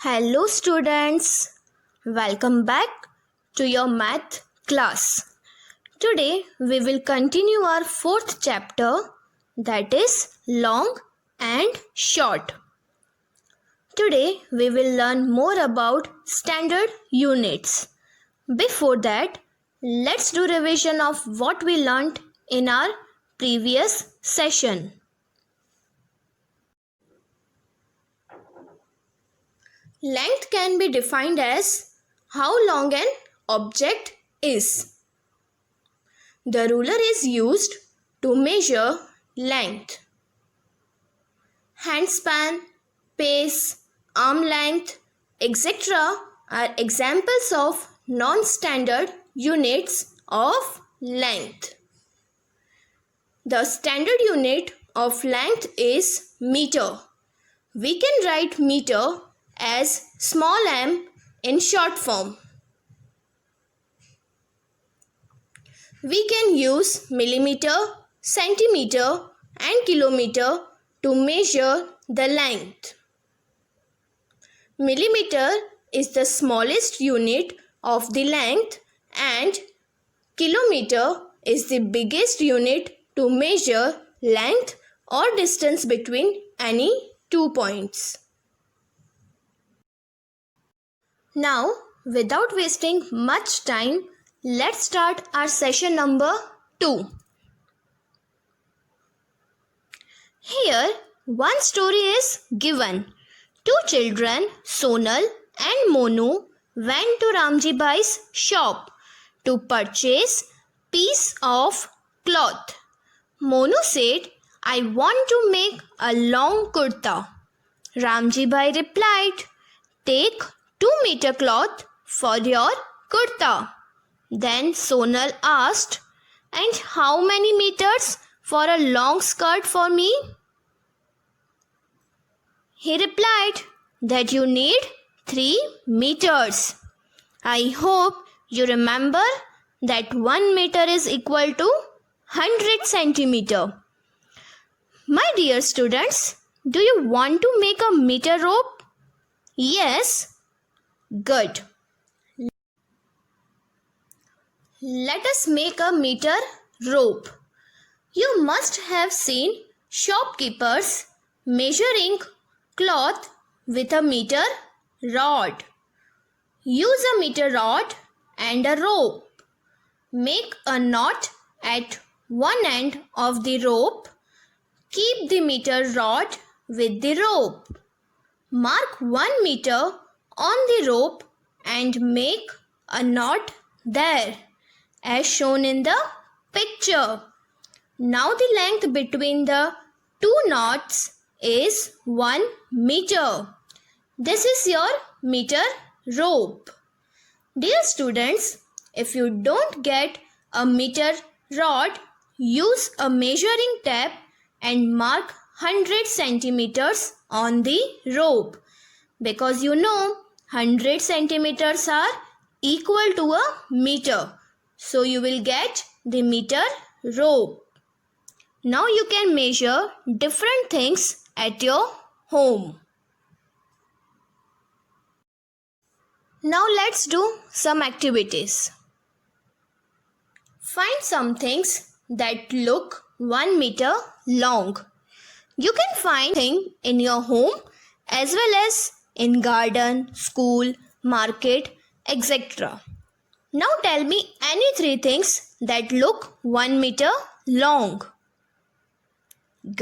Hello students, welcome back to your math class. Today we will continue our fourth chapter, that is long and short. Today we will learn more about standard units. Before that, let's do revision of what we learnt in our previous session. Length can be defined as how long an object is. The ruler is used to measure length. Handspan, pace, arm length, etc. are examples of non-standard units of length. The standard unit of length is meter. We can write meter as small m in short form. We can use millimeter, centimeter and kilometer to measure the length. Millimeter is the smallest unit of the length and kilometer is the biggest unit to measure length or distance between any two points. Now, without wasting much time, let's start our session number 2. Here, one story is given. Two children, Sonal and Monu, went to Ramji Bhai's shop to purchase piece of cloth. Monu said, "I want to make a long kurta." Ramji Bhai replied, "Take 2-meter cloth for your kurta." Then Sonal asked, "And how many meters for a long skirt for me?" He replied that you need 3 meters. I hope you remember that 1 meter is equal to 100 centimeter. My dear students, do you want to make a meter rope? Yes? Good. Let us make a meter rope. You must have seen shopkeepers measuring cloth with a meter rod. Use a meter rod and a rope. Make a knot at one end of the rope. Keep the meter rod with the rope. Mark 1 meter on the rope and make a knot there as shown in the picture. Now the length between the two knots is 1 meter. This is your meter rope. Dear students, if you don't get a meter rod, use a measuring tape and mark 100 centimeters on the rope, because you know 100 centimeters are equal to a meter. So you will get the meter rope. Now you can measure different things at your home. Now let's do some activities. Find some things that look 1 meter long. You can find things in your home as well as in garden, school, market, etc. Now tell me any 3 things that look 1 meter long.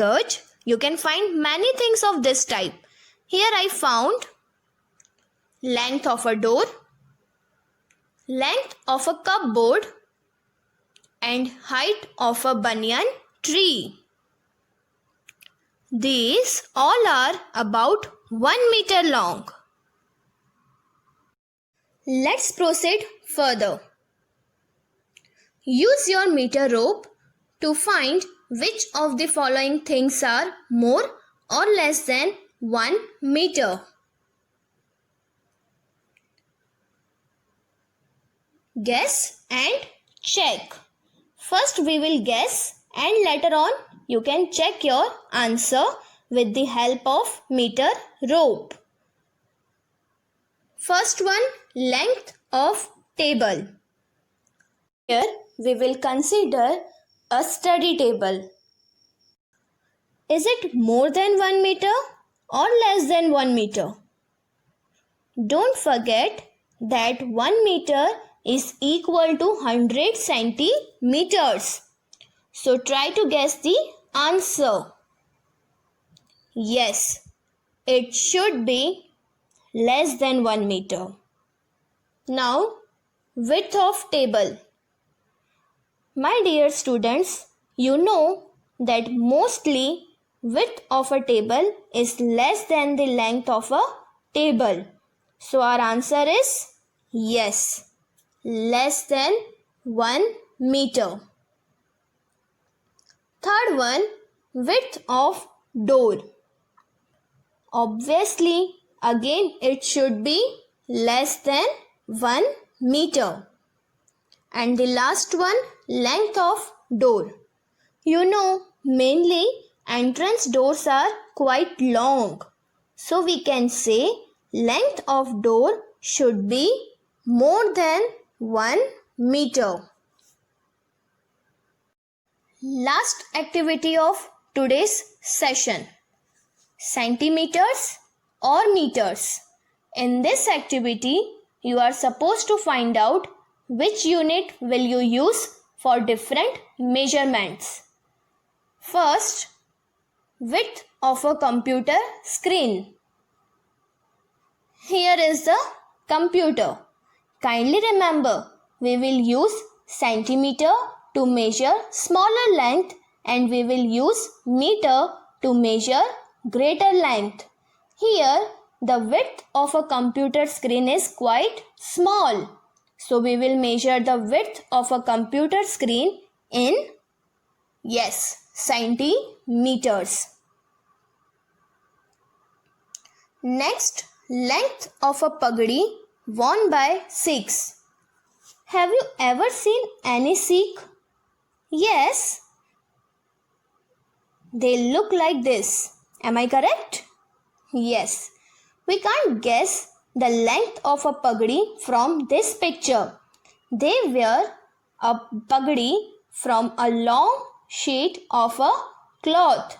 Good. You can find many things of this type. Here I found length of a door, length of a cupboard, and height of a banyan tree. These all are about 1 meter long. Let's proceed further. Use your meter rope to find which of the following things are more or less than 1 meter. Guess and check. First we will guess and later on you can check your answer with the help of meter rope. First one, length of table. Here we will consider a study table. Is it more than 1 meter or less than 1 meter? Don't forget that 1 meter is equal to 100 centimeters. So try to guess the answer. Yes, it should be less than 1 meter. Now, width of table. My dear students, you know that mostly width of a table is less than the length of a table. So our answer is yes, less than 1 meter. Third one, width of door. Obviously, again it should be less than 1 meter. And the last one, length of door. You know, mainly entrance doors are quite long. So we can say length of door should be more than 1 meter. Last activity of today's session. Centimeters or meters. In this activity, you are supposed to find out which unit will you use for different measurements. First, width of a computer screen. Here is the computer. Kindly remember, we will use centimeter to measure smaller length and we will use meter to measure greater length. Here, the width of a computer screen is quite small. So we will measure the width of a computer screen in, centimeters. Next, length of a pagadi worn by Sikhs. Have you ever seen any Sikh? Yes. They look like this. Am I correct? Yes. We can't guess the length of a pagadi from this picture. They wear a pagadi from a long sheet of a cloth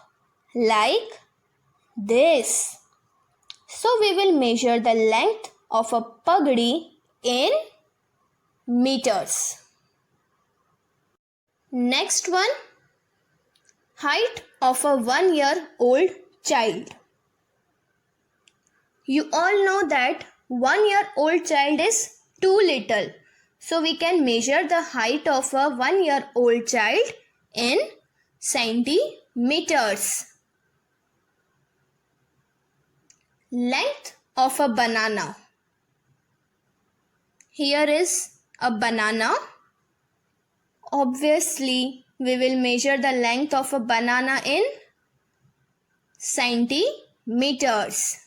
like this. So we will measure the length of a pagadi in meters. Next one, height of a 1-year-old child. You all know that 1-year-old child is too little. So we can measure the height of a 1-year-old child in centimeters. Length of a banana. Here is a banana. Obviously, we will measure the length of a banana in centimeters.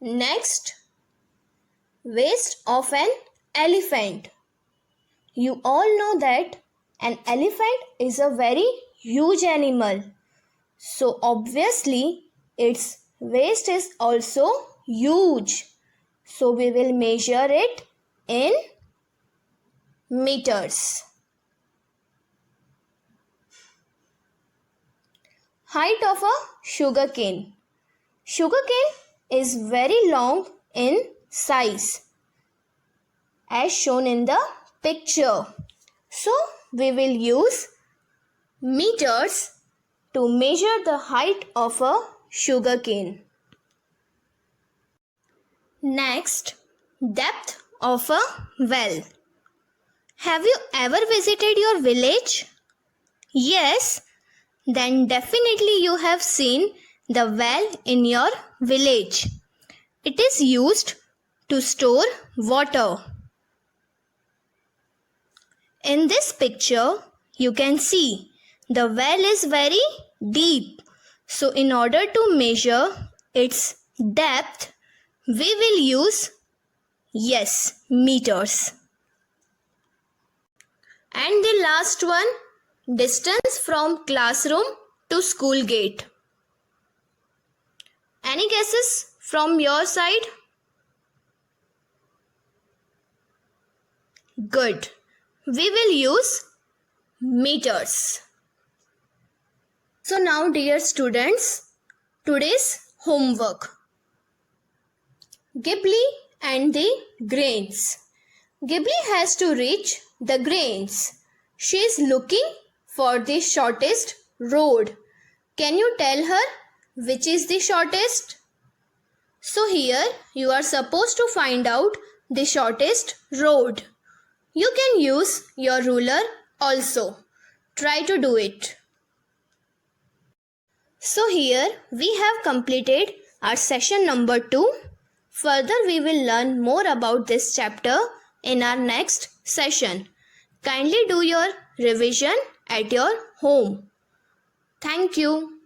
Next, waist of an elephant. You all know that an elephant is a very huge animal. So obviously, its waist is also huge. So we will measure it in meters. Height of a sugarcane. Sugarcane is very long in size as shown in the picture. So we will use meters to measure the height of a sugarcane. Next, depth of a well. Have you ever visited your village? Yes, then definitely you have seen the well in your village. It is used to store water. In this picture, you can see the well is very deep. So in order to measure its depth, we will use, meters. And the last one, distance from classroom to school gate. Any guesses from your side? Good. We will use meters. So now, dear students, today's homework. Ghibli and the grains. Ghibli has to reach the grains. She is looking for the shortest road. Can you tell her which is the shortest? So here you are supposed to find out the shortest road. You can use your ruler also. Try to do it. So here we have completed our session number 2. Further we will learn more about this chapter in our next session. Kindly do your revision at your home. Thank you.